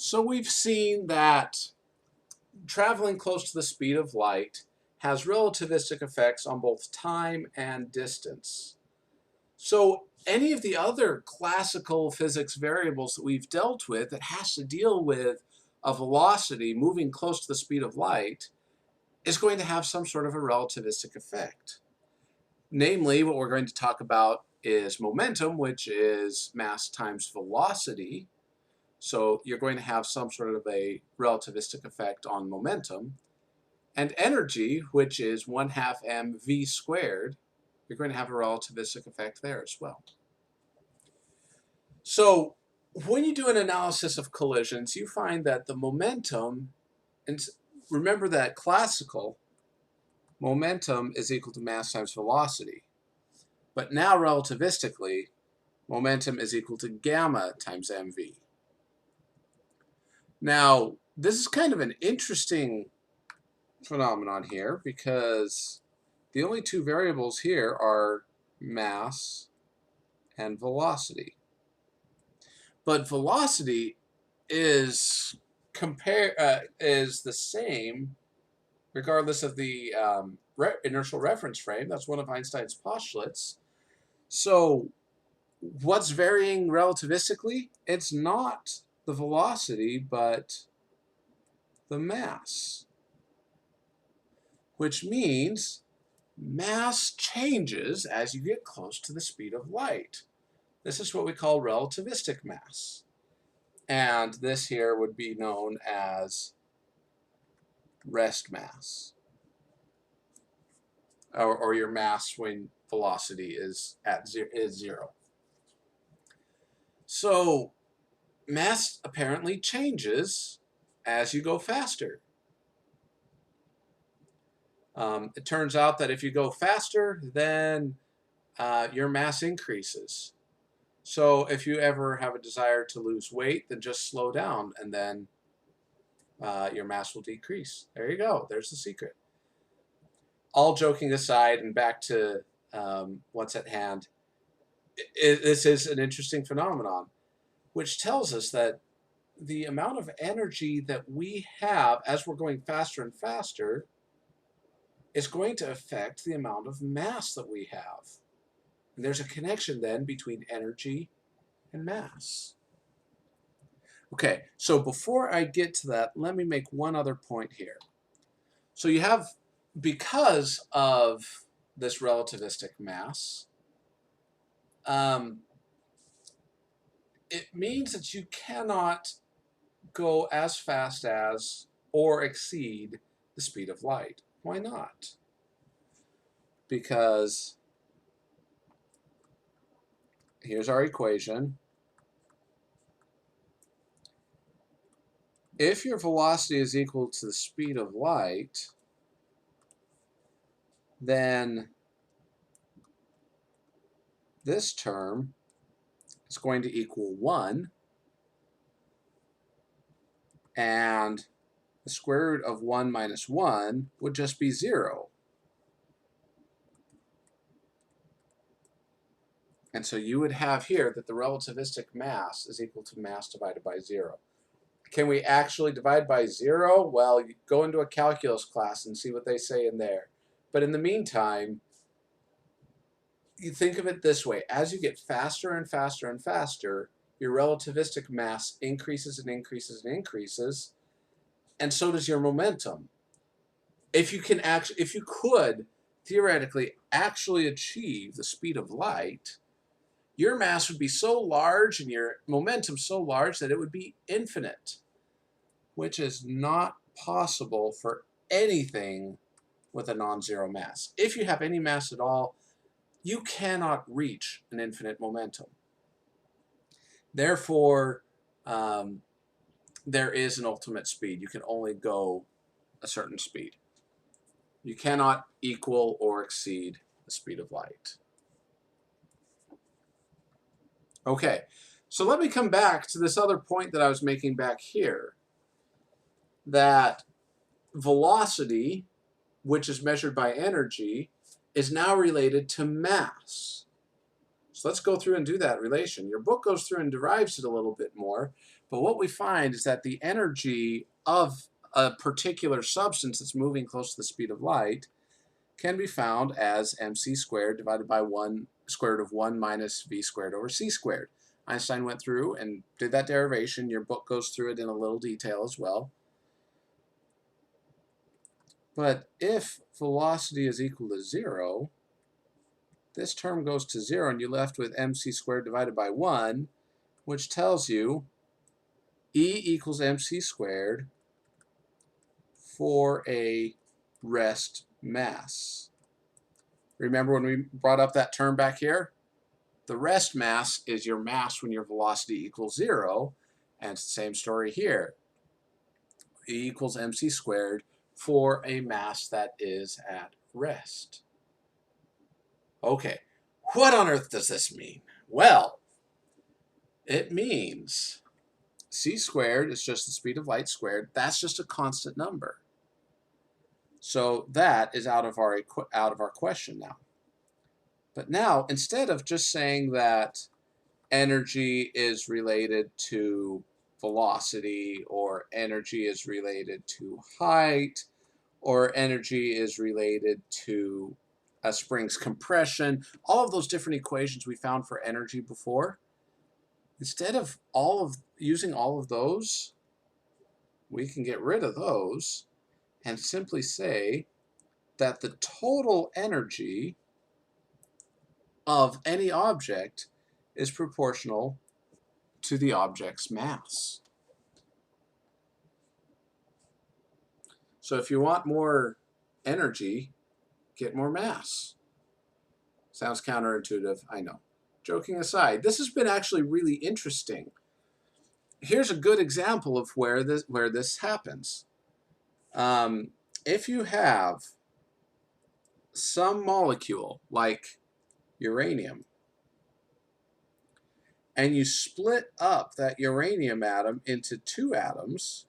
So we've seen that traveling close to the speed of light has relativistic effects on both time and distance. So any of the other classical physics variables that we've dealt with that has to deal with a velocity moving close to the speed of light is going to have some sort of a relativistic effect. Namely, what we're going to talk about is momentum, which is mass times velocity. So you're going to have some sort of a relativistic effect on momentum. And energy, which is 1/2 mv squared, you're going to have a relativistic effect there as well. So when you do an analysis of collisions, you find that the momentum, and remember that classical momentum is equal to mass times velocity. But now relativistically, momentum is equal to gamma times mv. Now, this is kind of an interesting phenomenon here because the only two variables here are mass and velocity. But velocity is the same regardless of the inertial reference frame. That's one of Einstein's postulates. So what's varying relativistically? It's not the velocity, but the mass, which means mass changes as you get close to the speed of light. This is what we call relativistic mass. And this here would be known as rest mass, or your mass when velocity is zero. So mass apparently changes as you go faster. It turns out that if you go faster, then your mass increases. So if you ever have a desire to lose weight, then just slow down, and then your mass will decrease. There you go. There's the secret. All joking aside, and back to what's at hand, this is an interesting phenomenon, which tells us that the amount of energy that we have as we're going faster and faster is going to affect the amount of mass that we have. And there's a connection then between energy and mass. Okay, so before I get to that, let me make one other point here. So you have, because of this relativistic mass, it means that you cannot go as fast as or exceed the speed of light. Why not? Because here's our equation. If your velocity is equal to the speed of light, then this term is going to equal 1, and the square root of 1 minus 1 would just be 0. And so you would have here that the relativistic mass is equal to mass divided by 0. Can we actually divide by 0? Well, you go into a calculus class and see what they say in there. But in the meantime, you think of it this way. As you get faster and faster and faster, your relativistic mass increases and increases and increases, and so does your momentum. If you could theoretically actually achieve the speed of light, your mass would be so large and your momentum so large that it would be infinite, which is not possible for anything with a non-zero mass. If you have any mass at all, you cannot reach an infinite momentum. Therefore, there is an ultimate speed. You can only go a certain speed. You cannot equal or exceed the speed of light. Okay, so let me come back to this other point that I was making back here, that velocity, which is measured by energy, is now related to mass. So So let's go through and do that relation. Your book goes through and derives it a little bit more, but what we find is that the energy of a particular substance that's moving close to the speed of light can be found as mc squared divided by 1 square root of 1 minus v squared over c squared. Einstein went through and did that derivation. Your book goes through it in a little detail as well. But if velocity is equal to 0, this term goes to 0, and you're left with mc squared divided by 1, which tells you E equals mc squared for a rest mass. Remember when we brought up that term back here? The rest mass is your mass when your velocity equals 0, and it's the same story here. E equals mc squared for a mass that is at rest. Okay, what on earth does this mean? Well, it means c squared is just the speed of light squared. That's just a constant number. So that is out of our question now. But now, instead of just saying that energy is related to velocity, or energy is related to height, or energy is related to a spring's compression, all of those different equations we found for energy before, instead of using all of those, we can get rid of those and simply say that the total energy of any object is proportional to the object's mass. So if you want more energy, get more mass. Sounds counterintuitive, I know. Joking aside, this has been actually really interesting. Here's a good example of where this happens. If you have some molecule like uranium, and you split up that uranium atom into 2 atoms,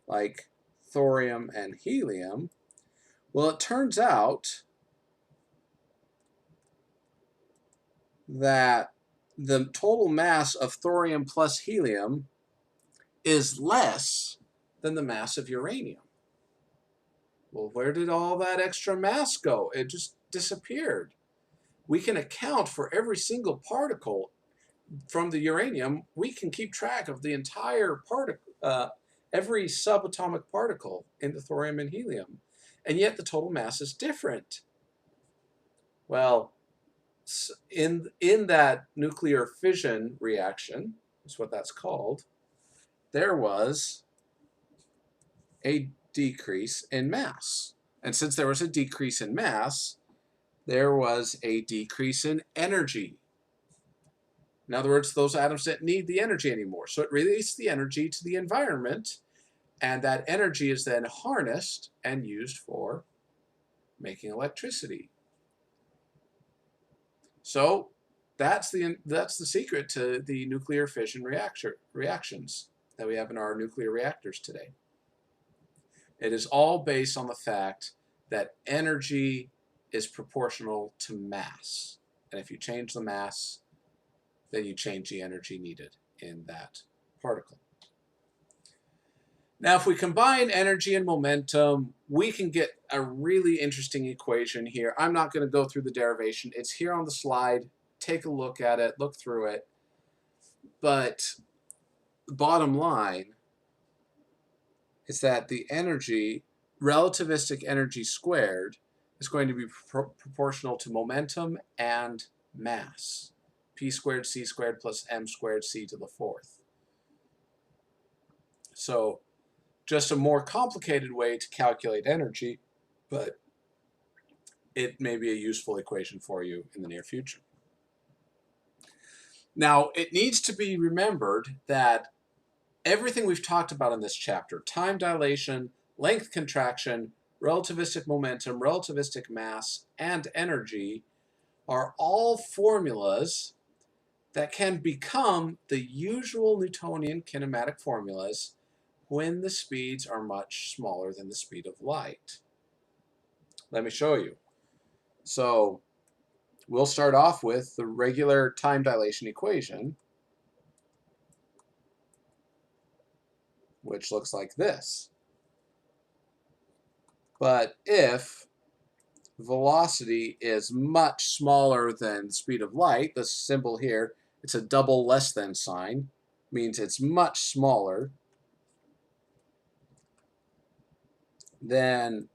like thorium and helium, well, it turns out that the total mass of thorium plus helium is less than the mass of uranium. Well, where did all that extra mass go? It just disappeared. We can account for every single particle from the uranium. We can keep track of the entire particle, every subatomic particle in the thorium and helium, and yet the total mass is different. Well, in that nuclear fission reaction, is what that's called, there was a decrease in mass. And since there was a decrease in mass, there was a decrease in energy. In other words, those atoms didn't need the energy anymore. So it released the energy to the environment, and that energy is then harnessed and used for making electricity. So that's the secret to the nuclear fission reactions that we have in our nuclear reactors today. It is all based on the fact that energy is proportional to mass. And if you change the mass, then you change the energy needed in that particle. Now, if we combine energy and momentum, we can get a really interesting equation here. I'm not going to go through the derivation. It's here on the slide. Take a look at it, look through it. But the bottom line is that the energy, relativistic energy squared, is going to be proportional to momentum and mass. P squared c squared plus m squared c to the 4th. So just a more complicated way to calculate energy, but it may be a useful equation for you in the near future. Now, it needs to be remembered that everything we've talked about in this chapter, time dilation, length contraction, relativistic momentum, relativistic mass, and energy, are all formulas that can become the usual Newtonian kinematic formulas when the speeds are much smaller than the speed of light. Let me show you. So we'll start off with the regular time dilation equation, which looks like this. But if velocity is much smaller than speed of light, this symbol here, it's a double less than sign, means it's much smaller, then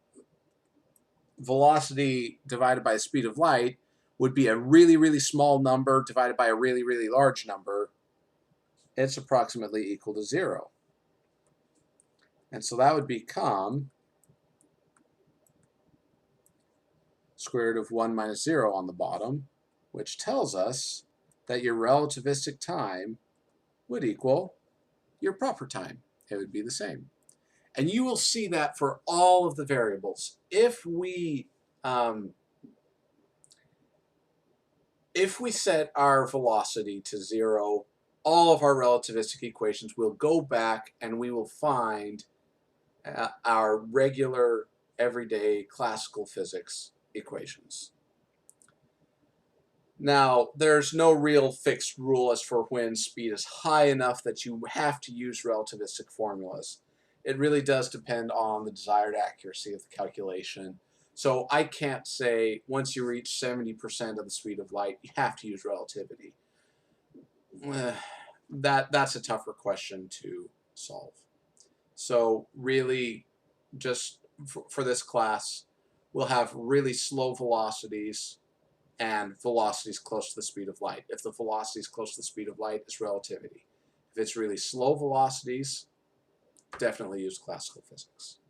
velocity divided by the speed of light would be a really, really small number divided by a really, really large number. It's approximately equal to 0. And so that would become square root of 1 minus 0 on the bottom, which tells us that your relativistic time would equal your proper time. It would be the same. And you will see that for all of the variables. If we set our velocity to 0, all of our relativistic equations will go back and we will find our regular, everyday classical physics equations. Now, there's no real fixed rule as for when speed is high enough that you have to use relativistic formulas. It really does depend on the desired accuracy of the calculation. So I can't say once you reach 70% of the speed of light, you have to use relativity. That's a tougher question to solve. So really, just for this class, we'll have really slow velocities and velocities close to the speed of light. If the velocity is close to the speed of light, it's relativity. If it's really slow velocities, definitely use classical physics.